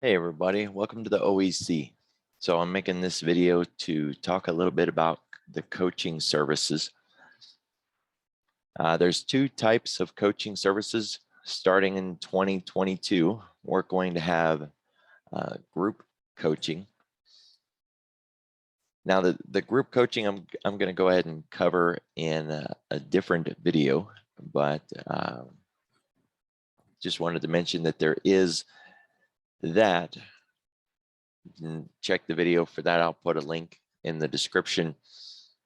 Hey everybody, welcome to the OEC. So I'm making this video to talk a little bit about the coaching services. There's two types of coaching services. Starting in 2022, we're going to have group coaching. Now the group coaching I'm going to go ahead and cover in a different video, but just wanted to mention that there is that. You can check the video for that. I'll put a link in the description.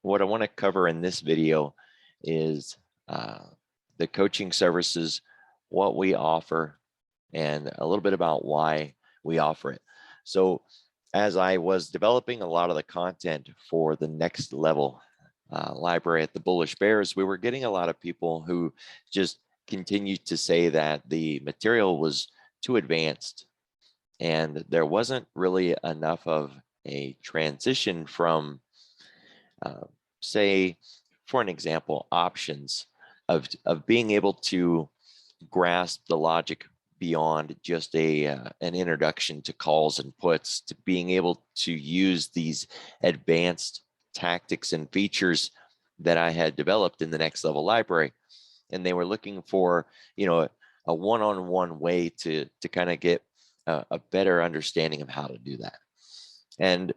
What I want to cover in this video is the coaching services, what we offer, and a little bit about why we offer it. So as I was developing a lot of the content for the next level library at the Bullish Bears, we were getting a lot of people who just continued to say that the material was too advanced and there wasn't really enough of a transition from say, for an example, options of being able to grasp the logic beyond just an introduction to calls and puts, to being able to use these advanced tactics and features that I had developed in the next level library. And they were looking for, a one-on-one way to kind of get a better understanding of how to do that. And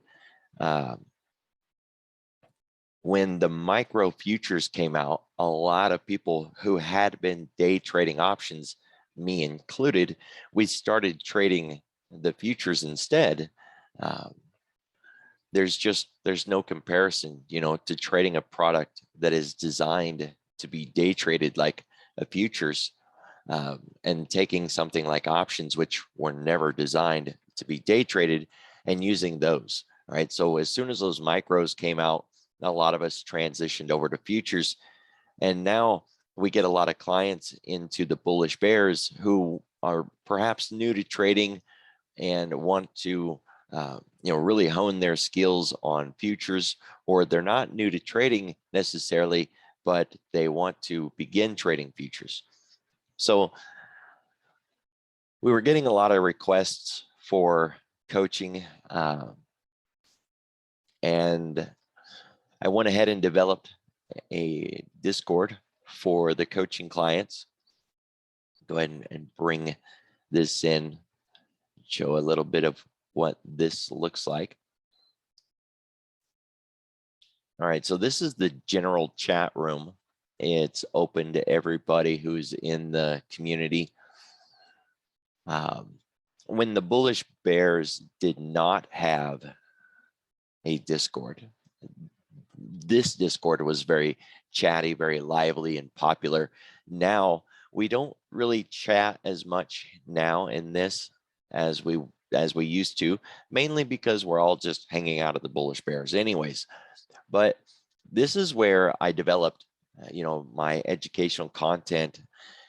when the micro futures came out, a lot of people who had been day trading options, me included, we started trading the futures instead. There's no comparison, to trading a product that is designed to be day traded like a futures, and taking something like options, which were never designed to be day traded, and using those. Right. So as soon as those micros came out, a lot of us transitioned over to futures, and now we get a lot of clients into the Bullish Bears who are perhaps new to trading and want to really hone their skills on futures, or they're not new to trading necessarily, but they want to begin trading futures. So we were getting a lot of requests for coaching, and I went ahead and developed a Discord for the coaching clients. Go ahead and bring this in, show a little bit of what this looks like. All right, so this is the general chat room. It's open to everybody who's in the community. When the Bullish Bears did not have a Discord, this Discord was very chatty, very lively and popular. Now we don't really chat as much now in this as we used to, mainly because we're all just hanging out at the Bullish Bears anyways. But this is where I developed my educational content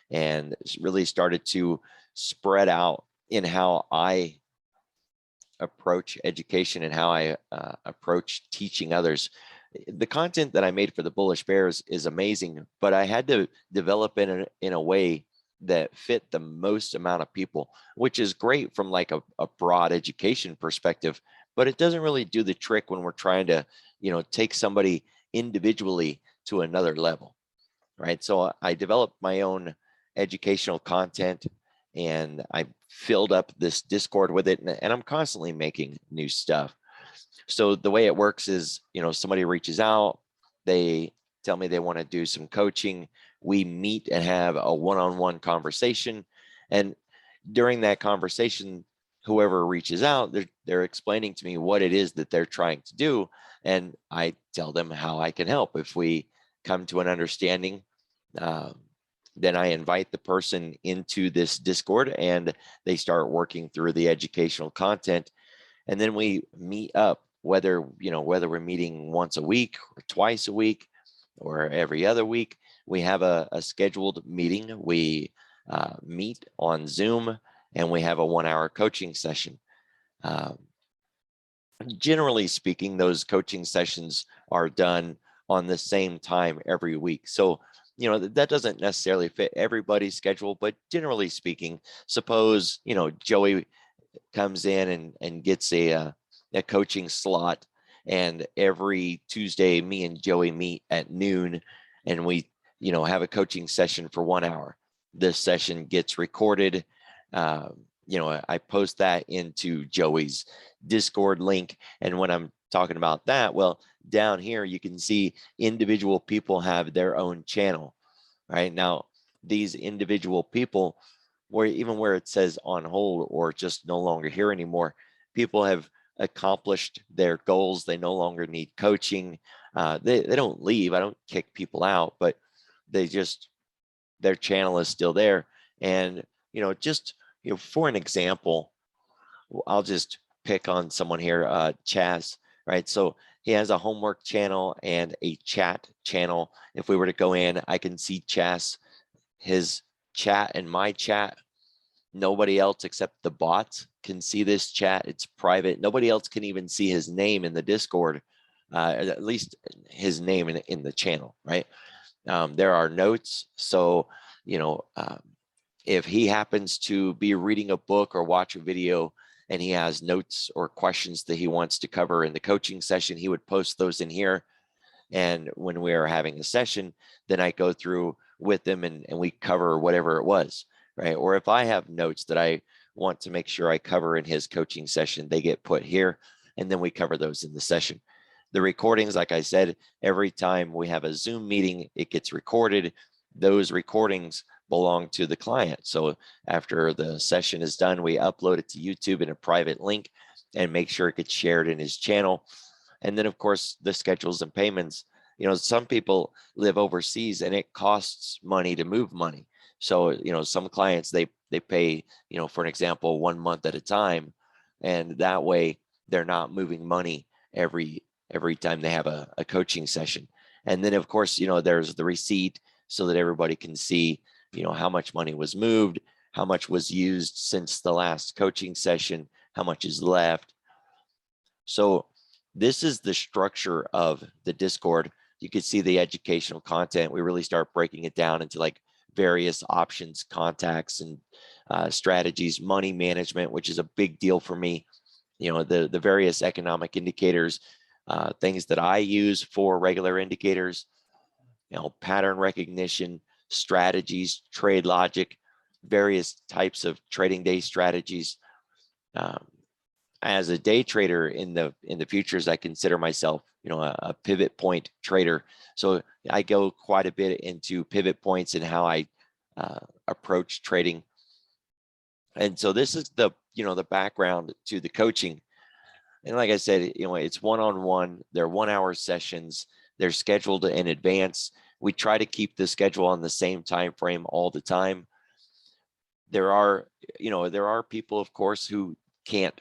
and really started to spread out in how I approach education and how I approach teaching others. The content that I made for the Bullish Bears is amazing, but I had to develop it in a way that fit the most amount of people, which is great from like a broad education perspective, but it doesn't really do the trick when we're trying to, take somebody individually to another level, right? So I developed my own educational content and I filled up this Discord with it, and I'm constantly making new stuff. So the way it works is, somebody reaches out, they tell me they want to do some coaching. We meet and have a one-on-one conversation. And during that conversation, whoever reaches out, they're explaining to me what it is that they're trying to do. And I tell them how I can help. If we come to an understanding, then I invite the person into this Discord and they start working through the educational content. And then we meet up, whether we're meeting once a week or twice a week or every other week. We have a scheduled meeting. We meet on Zoom and we have a 1-hour coaching session. Generally speaking, those coaching sessions are done on the same time every week. So, that doesn't necessarily fit everybody's schedule, but generally speaking, suppose, Joey comes in and gets a coaching slot. And every Tuesday, me and Joey meet at noon, and we, have a coaching session for 1 hour. This session gets recorded. I post that into Joey's Discord link. And when I'm talking about that, well, down here, you can see individual people have their own channel, right? Now, these individual people, where it says on hold or just no longer here anymore, people have accomplished their goals. They no longer need coaching. They don't leave. I don't kick people out, but their channel is still there. And, for an example, I'll just pick on someone here, Chaz, right? So he has a homework channel and a chat channel. If we were to go in, I can see Chaz, his chat and my chat. Nobody else except the bots can see this chat. It's private. Nobody else can even see his name in the Discord, at least his name in the channel, right? There are notes. So, if he happens to be reading a book or watch a video and he has notes or questions that he wants to cover in the coaching session, he would post those in here. And when we are having a session, then I go through with them and we cover whatever it was, right? Or if I have notes that I want to make sure I cover in his coaching session, they get put here, and then we cover those in the session. The recordings, like I said, every time we have a Zoom meeting, it gets recorded. Those recordings belong to the client. So after the session is done, we upload it to YouTube in a private link and make sure it gets shared in his channel. And then, of course, the schedules and payments. Some people live overseas and it costs money to move money. So, some clients, they pay, for an example, 1 month at a time. And that way they're not moving money every time they have a coaching session. And then, of course, there's the receipt so that everybody can see, how much money was moved, how much was used since the last coaching session, how much is left. So this is the structure of the Discord. You can see the educational content. We really start breaking it down into like various options, contacts, and strategies, money management, which is a big deal for me. The various economic indicators, things that I use for regular indicators, pattern recognition, strategies, trade logic, various types of trading day strategies. As a day trader in the futures, I consider myself, a pivot point trader. So I go quite a bit into pivot points and how I approach trading. And so this is the background to the coaching. And like I said, it's one-on-one. They're 1 hour sessions. They're scheduled in advance. We try to keep the schedule on the same time frame all the time. There are people, of course, who can't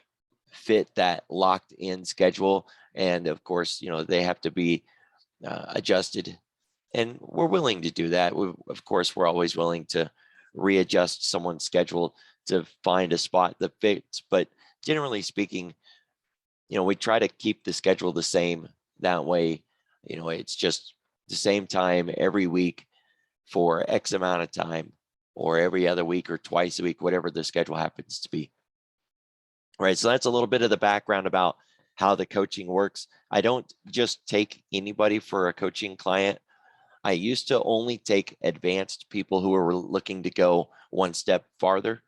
fit that locked in schedule. And of course, they have to be adjusted. And we're willing to do that. Of course, we're always willing to readjust someone's schedule to find a spot that fits. But generally speaking, we try to keep the schedule the same. That way, it's just the same time every week for X amount of time, or every other week or twice a week, whatever the schedule happens to be. Right. So that's a little bit of the background about how the coaching works. I don't just take anybody for a coaching client. I used to only take advanced people who were looking to go one step farther.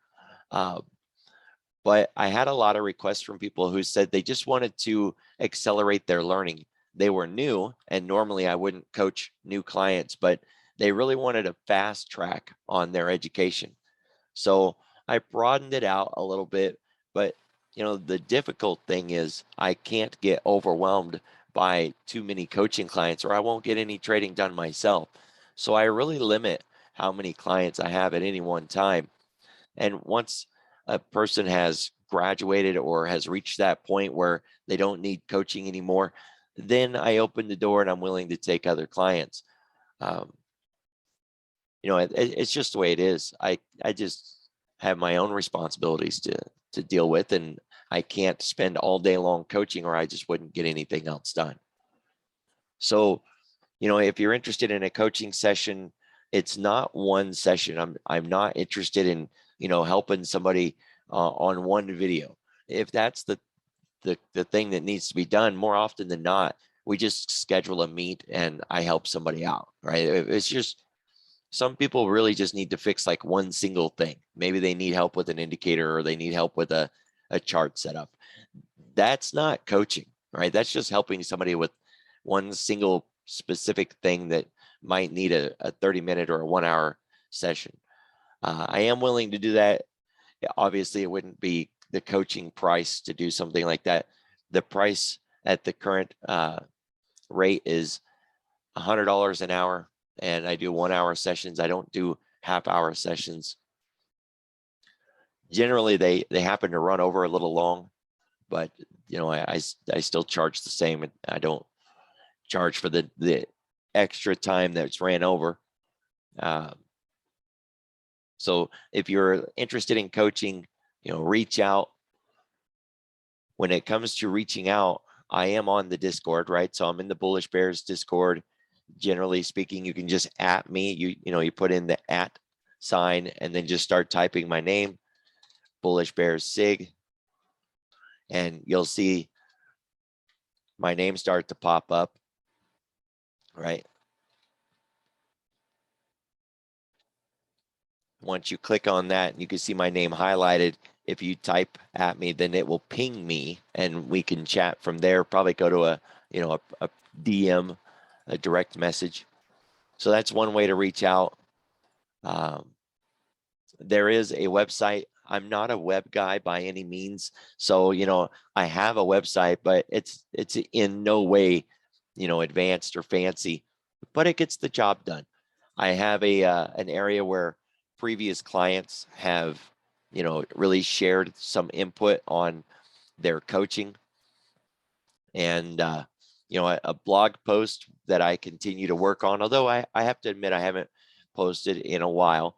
But I had a lot of requests from people who said they just wanted to accelerate their learning. They were new, and normally I wouldn't coach new clients, but they really wanted a fast track on their education. So I broadened it out a little bit, but the difficult thing is I can't get overwhelmed by too many coaching clients, or I won't get any trading done myself. So I really limit how many clients I have at any one time. And once a person has graduated or has reached that point where they don't need coaching anymore, then I open the door and I'm willing to take other clients. It's just the way it is. I just have my own responsibilities to deal with, and I can't spend all day long coaching, or I just wouldn't get anything else done. So, if you're interested in a coaching session, it's not one session. I'm not interested in, helping somebody on one video. if that's the thing that needs to be done, more often than not, we just schedule a meet and I help somebody out, right? It's just, some people really just need to fix like one single thing. Maybe they need help with an indicator, or they need help with a chart setup. That's not coaching, right? That's just helping somebody with one single specific thing that might need a 30-minute or a 1-hour session. I am willing to do that. Obviously, it wouldn't be the coaching price to do something like that. The price at the current rate is $100 an hour, and I do 1-hour sessions. I don't do half-hour sessions. Generally, they happen to run over a little long, but you know, I still charge the same, and I don't charge for the extra time that's ran over. So if you're interested in coaching, you know, reach out. When it comes to reaching out, I am on the Discord, right? So I'm in the Bullish Bears Discord. Generally speaking, you can just @ me. You put in the @ sign and then just start typing my name, Bullish Bears Sig, and you'll see my name start to pop up, right? Once you click on that, you can see my name highlighted. If you type @ me, then it will ping me and we can chat from there. Probably go to a DM, a direct message. So that's one way to reach out. There is a website. I'm not a web guy by any means. So, you know, I have a website, but it's in no way, you know, advanced or fancy, but it gets the job done. I have an area where previous clients have, you know, really shared some input on their coaching, and you know, a blog post that I continue to work on, although I have to admit I haven't posted in a while.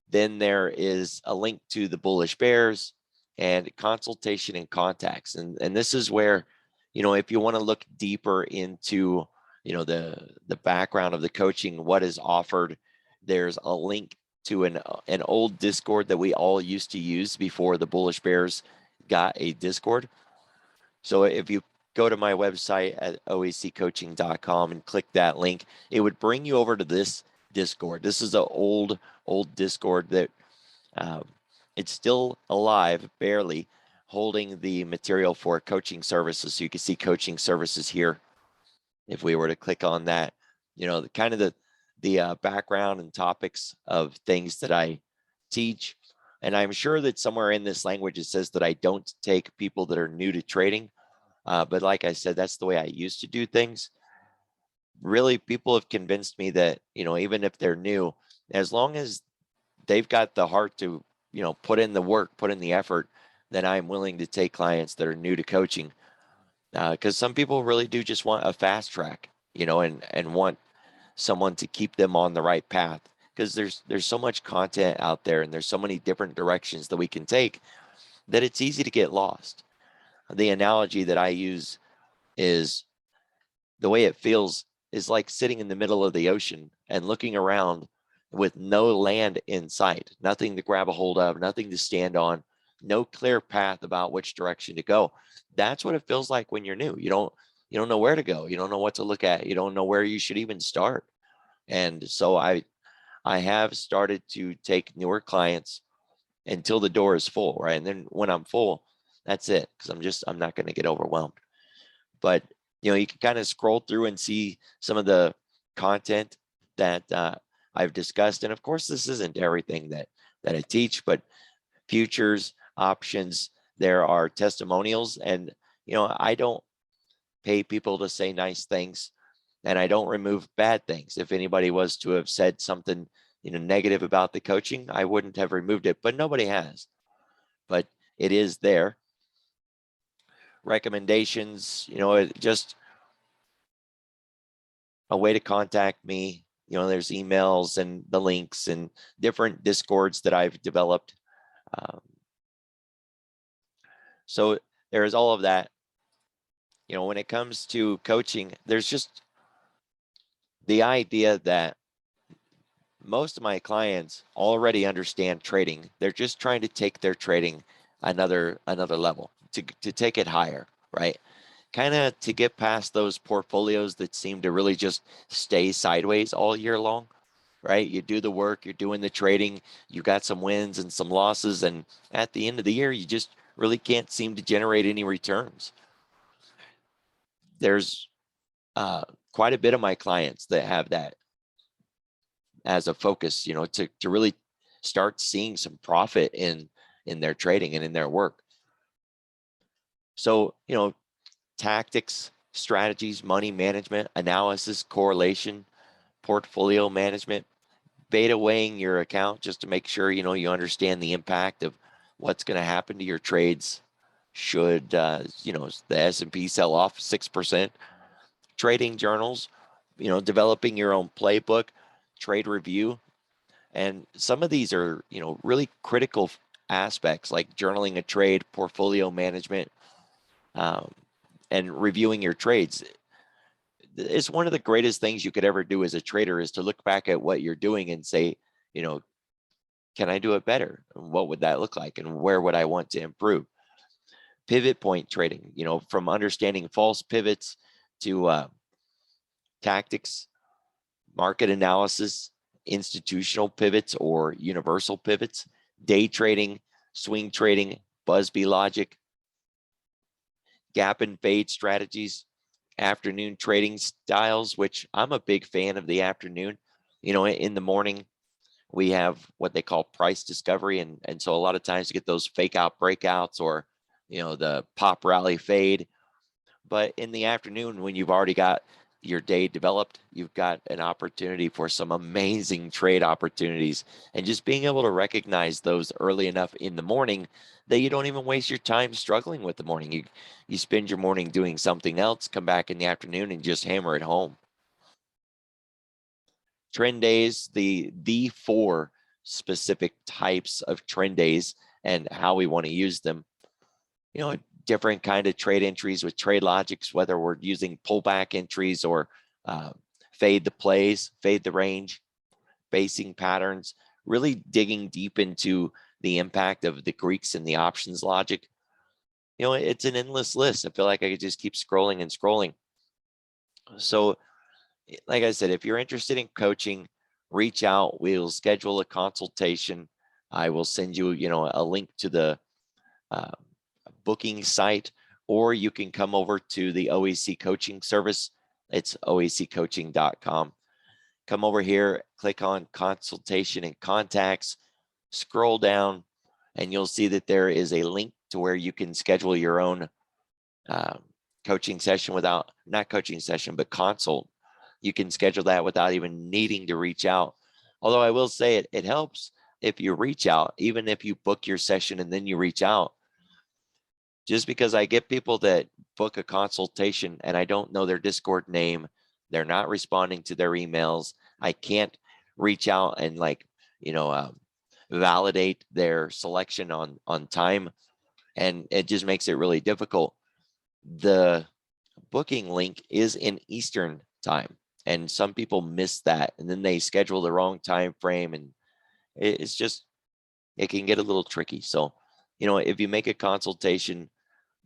Then there is a link to the Bullish Bears and consultation and contacts. And this is where, you know, if you want to look deeper into, you know, the background of the coaching, what is offered, there's a link to an old Discord that we all used to use before the Bullish Bears got a Discord. So if you go to my website at oeccoaching.com and click that link, it would bring you over to this Discord. This is an old Discord that it's still alive, barely, holding the material for coaching services. So you can see coaching services here. If we were to click on that, you know, kind of the background and topics of things that I teach. And I'm sure that somewhere in this language it says that I don't take people that are new to trading. But like I said, that's the way I used to do things. Really, people have convinced me that, you know, even if they're new, as long as they've got the heart to, you know, put in the work, put in the effort, then I'm willing to take clients that are new to coaching. Because some people really do just want a fast track, you know, and want someone to keep them on the right path. Because there's so much content out there, and there's so many different directions that we can take, that it's easy to get lost. The analogy that I use is, the way it feels is like sitting in the middle of the ocean and looking around with no land in sight, nothing to grab a hold of, nothing to stand on, no clear path about which direction to go. That's what it feels like when you're new. You don't know where to go. You don't know what to look at. You don't know where you should even start. And so I have started to take newer clients until the door is full, right? And then when I'm full, that's it, because I'm not going to get overwhelmed. But you know, you can kind of scroll through and see some of the content that I've discussed. And of course, this isn't everything that I teach, but futures, options, there are testimonials. And, you know, I don't pay people to say nice things, and I don't remove bad things. If anybody was to have said something, you know, negative about the coaching, I wouldn't have removed it, but nobody has. But it is there. Recommendations, you know, just a way to contact me. You know, there's emails and the links and different Discords that I've developed. So there's all of that. You know, when it comes to coaching, there's just the idea that most of my clients already understand trading. They're just trying to take their trading another level, to take it higher, right? Kind of to get past those portfolios that seem to really just stay sideways all year long, right? You do the work, you're doing the trading, you got some wins and some losses, and at the end of the year, you just really can't seem to generate any returns. There's quite a bit of my clients that have that as a focus, to really start seeing some profit in their trading and in their work. So, tactics, strategies, money management, analysis, correlation, portfolio management, beta weighing your account just to make sure, you understand the impact of what's going to happen to your trades should, the S&P sell off 6%, trading journals, developing your own playbook, trade review. And some of these are, really critical aspects like journaling a trade, portfolio management, and reviewing your trades. It's one of the greatest things you could ever do as a trader, is to look back at what you're doing and say, can I do it better? What would that look like? And where would I want to improve? Pivot point trading, from understanding false pivots to tactics, market analysis, institutional pivots or universal pivots, day trading, swing trading, Busby logic, gap and fade strategies, afternoon trading styles, which I'm a big fan of the afternoon. In the morning, we have what they call price discovery. And so a lot of times you get those fake out breakouts or, the pop rally fade. But in the afternoon, when you've already got your day developed, you've got an opportunity for some amazing trade opportunities, and just being able to recognize those early enough in the morning that you don't even waste your time struggling with the morning. You spend your morning doing something else, come back in the afternoon and just hammer it home. Trend days, the 4 specific types of trend days and how we want to use them. Different kind of trade entries with trade logics, whether we're using pullback entries or fade the plays, fade the range, basing patterns, really digging deep into the impact of the Greeks and the options logic. It's an endless list. I feel like I could just keep scrolling and scrolling. So, like I said, if you're interested in coaching, reach out. We'll schedule a consultation. I will send you, a link to the booking site, or you can come over to the OEC Coaching Service. It's oeccoaching.com. Come over here, click on consultation and contacts, scroll down, and you'll see that there is a link to where you can schedule your own coaching session not coaching session, but consult. You can schedule that without even needing to reach out. Although I will say it helps if you reach out, even if you book your session and then you reach out. Just because I get people that book a consultation and I don't know their Discord name, they're not responding to their emails, I can't reach out and validate their selection on time, and it just makes it really difficult. The booking link is in Eastern time, and some people miss that, and then they schedule the wrong time frame, and it can get a little tricky. So, if you make a consultation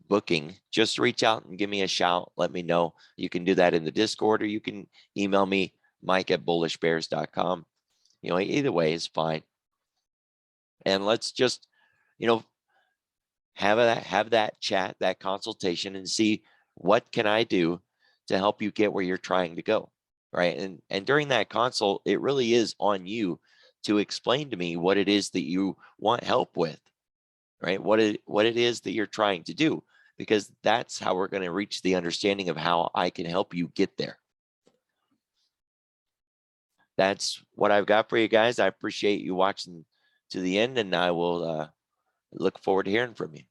booking, just reach out and give me a shout. Let me know. You can do that in the Discord, or you can email me, mike@bullishbears.com. Either way is fine. And let's just, have that chat, that consultation, and see what can I do to help you get where you're trying to go, right? And during that consult, it really is on you to explain to me what it is that you want help with, right? What it is that you're trying to do, because that's how we're going to reach the understanding of how I can help you get there. That's what I've got for you guys. I appreciate you watching to the end, and I will look forward to hearing from you.